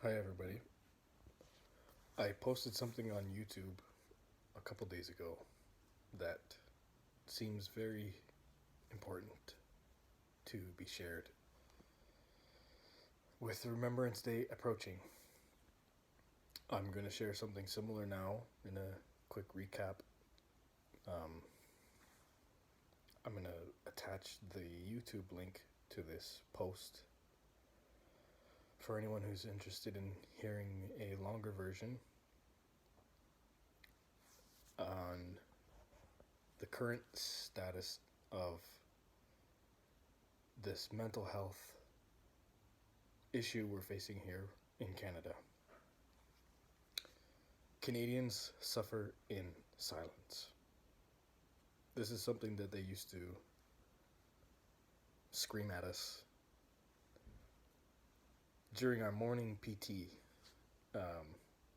Hi, everybody. I posted something on YouTube a couple days ago that seems very important to be shared. With Remembrance Day approaching, I'm going to share something similar now in a quick recap. Um, I'm going to attach the YouTube link to this post for anyone who's interested in hearing a longer version on the current status of this mental health issue we're facing here in Canada. Canadians suffer in silence. This is something that they used to scream at us during our morning PT,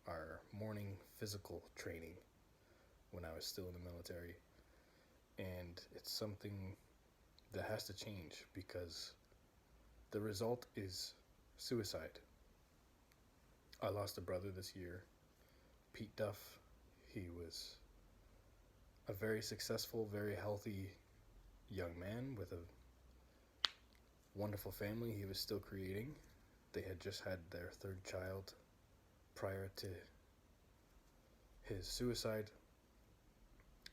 our morning physical training when I was still in the military. And it's something that has to change because the result is suicide. I lost a brother this year, Pete Duff. He was a very successful, very healthy young man with a wonderful family he was still creating. They had just had their third child prior to his suicide,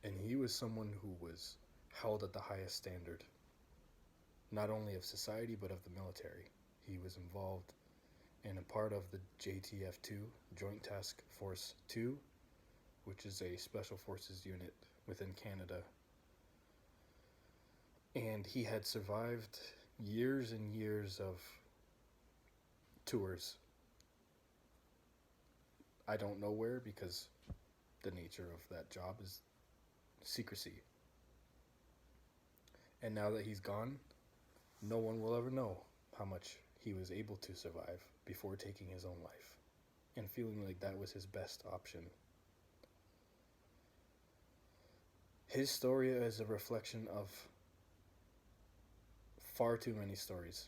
and he was someone who was held at the highest standard, not only of society but of the military. He was involved and a part of the JTF-2, Joint Task Force 2, which is a special forces unit within Canada. And he had survived years and years of tours. I don't know where because the nature of that job is secrecy. And now that he's gone, no one will ever know how much he was able to survive before taking his own life and feeling like that was his best option. His story is a reflection of far too many stories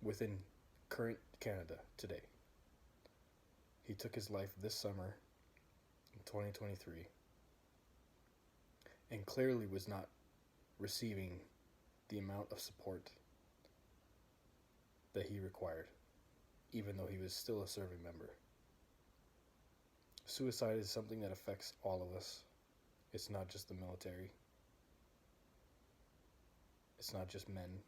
within current Canada today. He took his life this summer in 2023 and clearly was not receiving the amount of support that he required, even though he was still a serving member. Suicide is something that affects all of us. It's not just the military. It's not just men.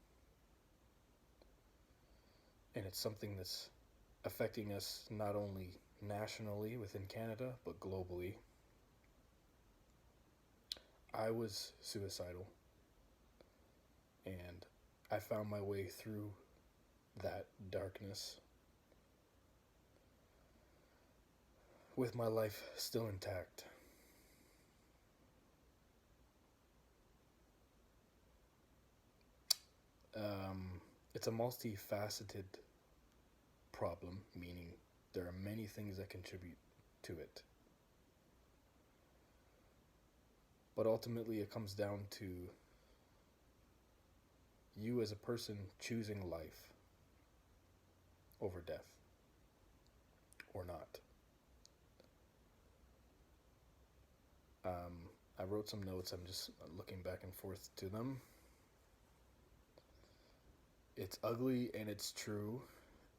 And it's something that's affecting us not only nationally within Canada, but globally. I was suicidal, and I found my way through that darkness with my life still intact. It's a multifaceted problem, meaning there are many things that contribute to it. But ultimately, it comes down to you as a person choosing life over death, or not. I wrote some notes. I'm just looking back and forth to them. It's ugly and it's true,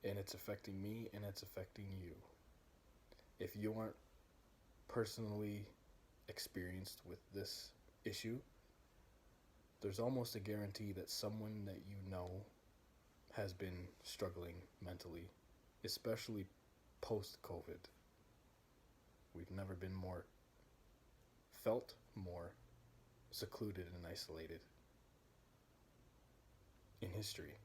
and it's affecting me and it's affecting you. If you aren't personally experienced with this issue, there's almost a guarantee that someone that you know has been struggling mentally, especially post-COVID. We've never been felt more secluded and isolated in history.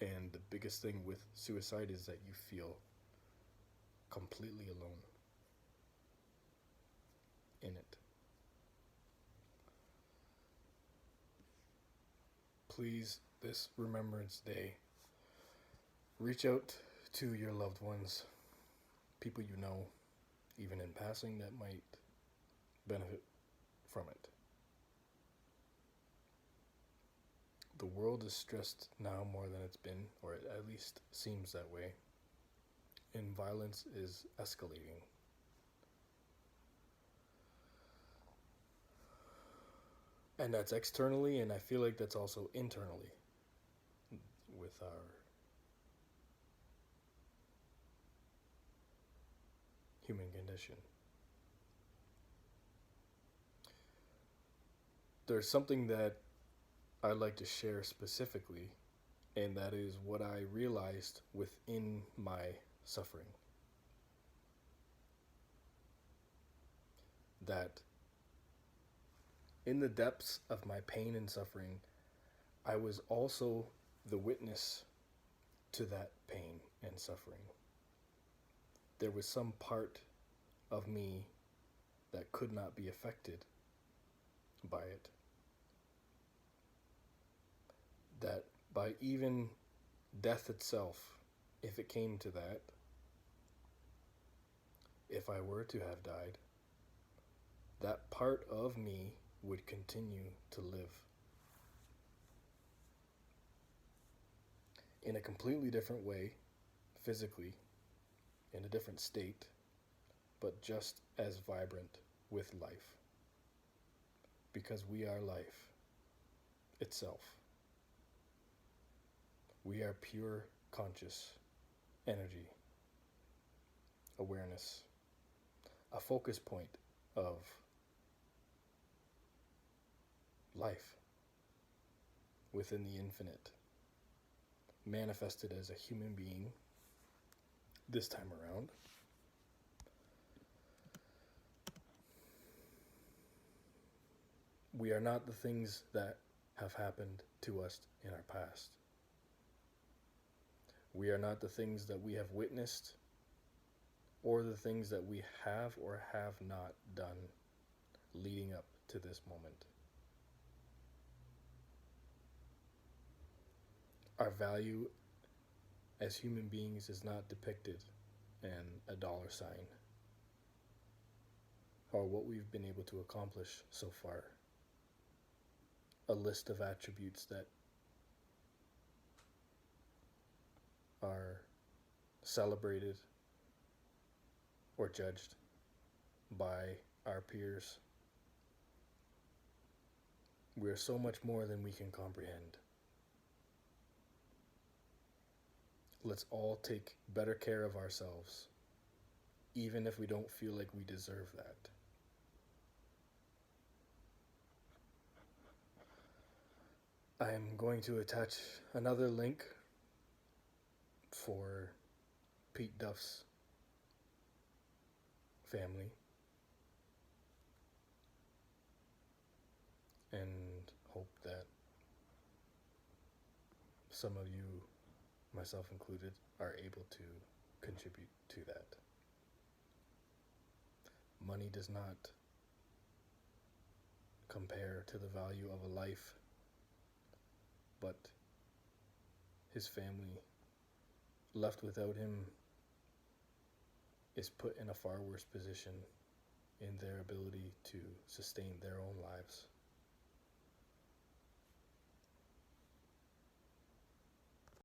And the biggest thing with suicide is that you feel completely alone in it. Please, this Remembrance Day, reach out to your loved ones, people you know, even in passing, that might benefit from it. The world is stressed now more than it's been, or it at least seems that way. and violence is escalating. And that's externally, and I feel like that's also internally with our human condition. There's something that I'd like to share specifically, and that is what I realized within my suffering. That in the depths of my pain and suffering, I was also the witness to that pain and suffering. There was some part of me that could not be affected by it. That by even death itself, if it came to that, if I were to have died, that part of me would continue to live in a completely different way, physically, in a different state, but just as vibrant with life. Because we are life itself. We are pure conscious energy, awareness, a focus point of life within the infinite, manifested as a human being this time around. We are not the things that have happened to us in our past. We are not the things that we have witnessed or the things that we have or have not done leading up to this moment. Our value as human beings is not depicted in a dollar sign or what we've been able to accomplish so far. A list of attributes that are celebrated or judged by our peers. We are so much more than we can comprehend. Let's all take better care of ourselves, even if we don't feel like we deserve that. I am going to attach another link for Pete Duff's family, and hope that some of you, myself included, are able to contribute to that. Money does not compare to the value of a life, but his family, left without him, is put in a far worse position in their ability to sustain their own lives.